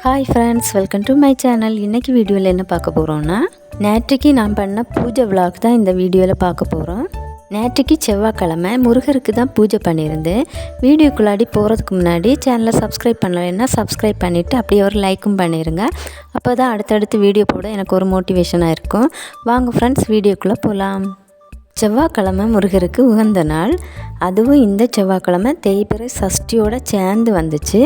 Hi friends, welcome to my channel. இன்றைக்கி வீடியோவில் என்ன பார்க்க போகிறோன்னா, நேற்றுக்கு நான் பண்ண பூஜை விளாக் தான் இந்த வீடியோவில் பார்க்க போகிறோம். நேற்றுக்கு செவ்வாய்க்கிழமை முருகருக்கு தான் பூஜை பண்ணியிருந்தேன். வீடியோக்குள்ளாடி போகிறதுக்கு முன்னாடி சேனலை சப்ஸ்கிரைப் பண்ணலைன்னா சப்ஸ்கிரைப் பண்ணிவிட்டு அப்படியே ஒரு லைக்கும் பண்ணிடுங்க. அப்போ தான் அடுத்தடுத்து வீடியோ போட எனக்கு ஒரு மோட்டிவேஷனாக இருக்கும். வாங்க ஃப்ரெண்ட்ஸ், வீடியோக்குள்ளே போகலாம். செவ்வாய்க்கிழமை முருகருக்கு உகந்த நாள். அதுவும் இந்த செவ்வாய்க்கிழமை தேய்பிறை சஷ்டியோடு சேர்ந்து வந்துச்சு.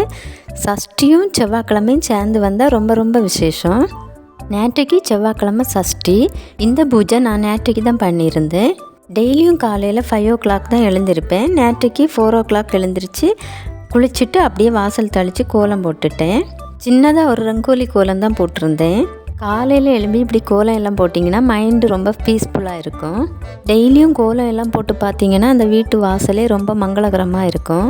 சஷ்டியும் செவ்வாய்க்கிழமையும் சேர்ந்து வந்தால் ரொம்ப ரொம்ப விசேஷம். நேற்றைக்கு செவ்வாய்க்கிழமை சஷ்டி. இந்த பூஜை நான் நேற்றைக்கு தான் பண்ணியிருந்தேன். டெய்லியும் காலையில் 5 o'clock தான் எழுந்திருப்பேன். நேற்றைக்கு 4 o'clock எழுந்திரிச்சு குளிச்சுட்டு அப்படியே வாசல் தெளித்து கோலம் போட்டுட்டேன். சின்னதாக ஒரு ரங்கோலி கோலம் தான் போட்டிருந்தேன். காலையில் எழும்பி இப்படி கோலம் எல்லாம் போட்டிங்கன்னா மைண்டு ரொம்ப பீஸ்ஃபுல்லாக இருக்கும். டெய்லியும் கோலம் எல்லாம் போட்டு பார்த்திங்கன்னா அந்த வீட்டு வாசலே ரொம்ப மங்களகரமாக இருக்கும்.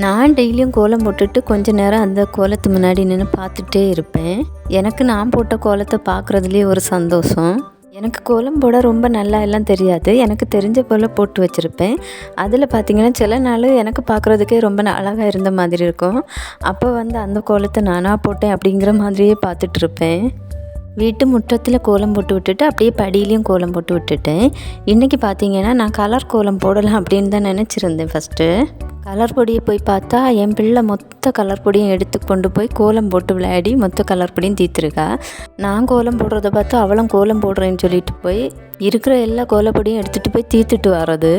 நான் டெய்லியும் கோலம் போட்டுட்டு கொஞ்ச நேரம் அந்த கோலத்து முன்னாடி நின்று பார்த்துட்டே இருப்பேன். எனக்கு நான் போட்ட கோலத்தை பார்க்குறதுலேயே ஒரு சந்தோஷம். எனக்கு கோலம் போட ரொம்ப நல்லா எல்லாம் தெரியாது. எனக்கு தெரிஞ்ச போல் போட்டு வச்சுருப்பேன். அதில் பார்த்திங்கன்னா சில நாள் எனக்கு பார்க்குறதுக்கே ரொம்ப அழகாக இருந்த மாதிரி இருக்கும். அப்போ அந்த கோலத்தை நானாக போட்டேன் அப்படிங்கிற மாதிரியே பார்த்துட்ருப்பேன். வீட்டு முற்றத்தில் கோலம் போட்டு விட்டுட்டு அப்படியே படியிலையும் கோலம் போட்டு விட்டுட்டேன். இன்றைக்கி பார்த்திங்கன்னா நான் கலர் கோலம் போடலாம் அப்படின்னு தான் நினச்சிருந்தேன். ஃபஸ்ட்டு கலர் பொடியை போய் பார்த்தா என் பிள்ளை மொத்த கலர் பொடியும் எடுத்து கொண்டு போய் கோலம் போட்டு விளையாடி மொத்த கலர் பொடியும் தீர்த்துருக்கா. நான் கோலம் போடுறத பார்த்து அவளும் கோலம் போடுறேன்னு சொல்லிட்டு போய் இருக்கிற எல்லா கோலப்பொடியும் எடுத்துகிட்டு போய் தீர்த்துட்டு வர்றது.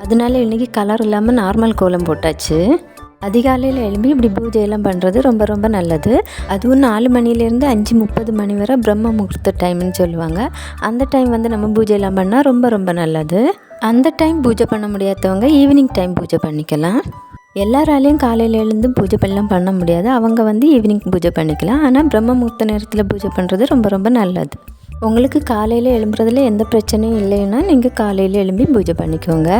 அதனால இன்றைக்கி கலர் இல்லாமல் நார்மல் கோலம் போட்டாச்சு. அதிகாலையில் எழும்பி இப்படி பூஜையெல்லாம் பண்ணுறது ரொம்ப ரொம்ப நல்லது. அதுவும் 4 மணிலேருந்து 5:30 மணி வரை பிரம்ம முகூர்த்த டைம்னு சொல்லுவாங்க. அந்த டைம் நம்ம பூஜையெல்லாம் பண்ணால் ரொம்ப ரொம்ப நல்லது. அந்த டைம் பூஜை பண்ண முடியாதவங்க ஈவினிங் டைம் பூஜை பண்ணிக்கலாம். எல்லாராலையும் காலையில் எழுந்து பூஜை பண்ண முடியாது. அவங்க ஈவினிங் பூஜை பண்ணிக்கலாம். ஆனால் பிரம்ம முகூர்த்த நேரத்தில் பூஜை பண்ணுறது ரொம்ப ரொம்ப நல்லது. உங்களுக்கு காலையில் எழும்புறதுல எந்த பிரச்சனையும் இல்லைன்னா நீங்கள் காலையில் எழும்பி பூஜை பண்ணிக்கோங்க.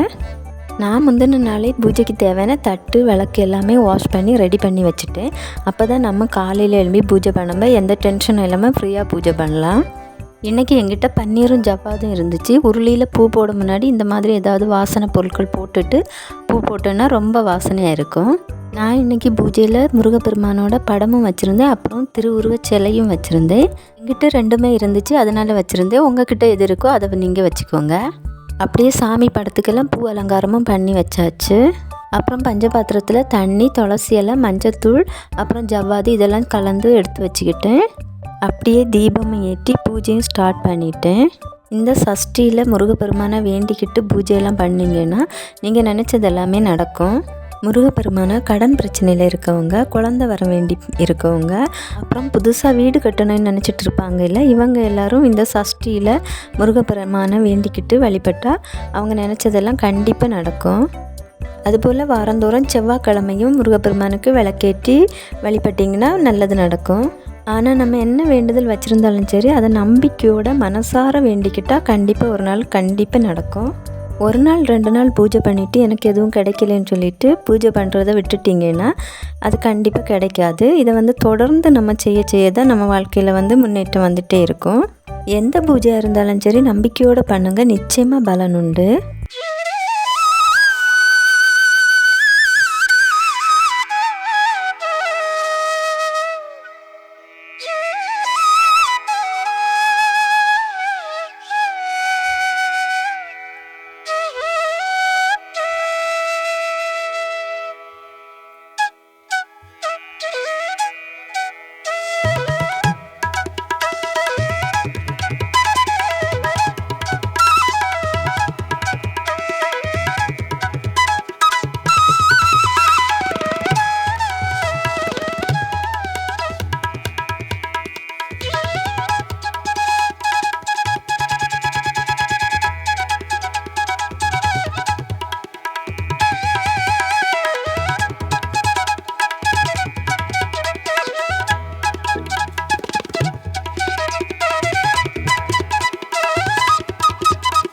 நான் முந்தின நாளே பூஜைக்கு தேவையான தட்டு விளக்கு எல்லாமே வாஷ் பண்ணி ரெடி பண்ணி வச்சுட்டேன். அப்போ தான் நம்ம காலையில் எழும்பி பூஜை பண்ணும்போது எந்த டென்ஷனும் இல்லாமல் ஃப்ரீயாக பூஜை பண்ணலாம். இன்றைக்கி எங்கிட்ட பன்னீரும் ஜவ்வாதும் இருந்துச்சு. உருளியில் பூ போட முன்னாடி இந்த மாதிரி ஏதாவது வாசனை பொருட்கள் போட்டுட்டு பூ போட்டோன்னா ரொம்ப வாசனையாக இருக்கும். நான் இன்றைக்கி பூஜையில் முருகப்பெருமானோட படமும் வச்சுருந்தேன், அப்புறம் திருவுருவச் சிலையும் வச்சுருந்தேன். எங்கிட்ட ரெண்டுமே இருந்துச்சு, அதனால் வச்சுருந்தேன். உங்ககிட்ட எது இருக்கோ அதை நீங்கள் வச்சுக்கோங்க. அப்படியே சாமி படத்துக்கெல்லாம் பூ அலங்காரமும் பண்ணி வச்சாச்சு. அப்புறம் பஞ்சபாத்திரத்தில் தண்ணி, துளசி இலை, மஞ்சத்தூள், அப்புறம் ஜவ்வாது இதெல்லாம் கலந்து எடுத்து வச்சுக்கிட்டேன். அப்படியே தீபமும் ஏற்றி பூஜையும் ஸ்டார்ட் பண்ணிட்டேன். இந்த சஷ்டியில் முருகப்பெருமானை வேண்டிக்கிட்டு பூஜையெல்லாம் பண்ணிங்கன்னா நீங்கள் நினச்சது எல்லாமே நடக்கும். முருகப்பெருமானை கடன் பிரச்சனையில் இருக்கவங்க, குழந்தை வர வேண்டி இருக்கவங்க, அப்புறம் புதுசாக வீடு கட்டணும்னு நினச்சிட்டு இருப்பாங்க இல்லை, இவங்க எல்லோரும் இந்த சஷ்டியில் முருகப்பெருமானை வேண்டிக்கிட்டு வழிபட்டால் அவங்க நினச்சதெல்லாம் கண்டிப்பாக நடக்கும். அதுபோல் வாரந்தோறும் செவ்வாய்க்கிழமையும் முருகப்பெருமானுக்கு விளக்கேற்றி வழிபட்டிங்கன்னா நல்லது நடக்கும். ஆனால் நம்ம என்ன வேண்டுதல் வச்சுருந்தாலும் சரி, அதை நம்பிக்கையோட மனசார வேண்டிக்கிட்டால் கண்டிப்பாக ஒரு நாள் கண்டிப்பாக நடக்கும். ஒரு நாள் 2 நாள் பூஜை பண்ணிவிட்டு எனக்கு எதுவும் கிடைக்கலன்னு சொல்லிவிட்டு பூஜை பண்ணுறதை விட்டுட்டிங்கன்னா அது கண்டிப்பாக கிடைக்காது. இதை தொடர்ந்து நம்ம செய்ய தான் நம்ம வாழ்க்கையில் முன்னேற்றம் வந்துகிட்டே இருக்கும். எந்த பூஜையாக இருந்தாலும் சரி நம்பிக்கையோடு பண்ணுங்கள், நிச்சயமாக பலன் உண்டு.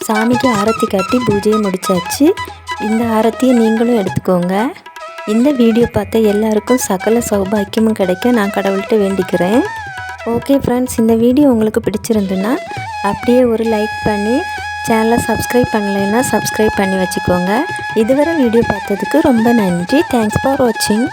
சாமிக்கு ஆரத்தி காட்டி பூஜையை முடித்தாச்சு. இந்த ஆரத்தியை நீங்களும் எடுத்துக்கோங்க. இந்த வீடியோ பார்த்த எல்லாருக்கும் சகல சௌபாக்கியமும் கிடைக்க நான் கடவுள்கிட்ட வேண்டிக்கிறேன். ஓகே ஃப்ரெண்ட்ஸ், இந்த வீடியோ உங்களுக்கு பிடிச்சிருந்துன்னா அப்படியே ஒரு லைக் பண்ணி சேனலை சப்ஸ்கிரைப் பண்ணலைன்னா சப்ஸ்கிரைப் பண்ணி வச்சுக்கோங்க. இதுவரை வீடியோ பார்த்ததுக்கு ரொம்ப நன்றி. தேங்க்ஸ் ஃபார் வாட்சிங்.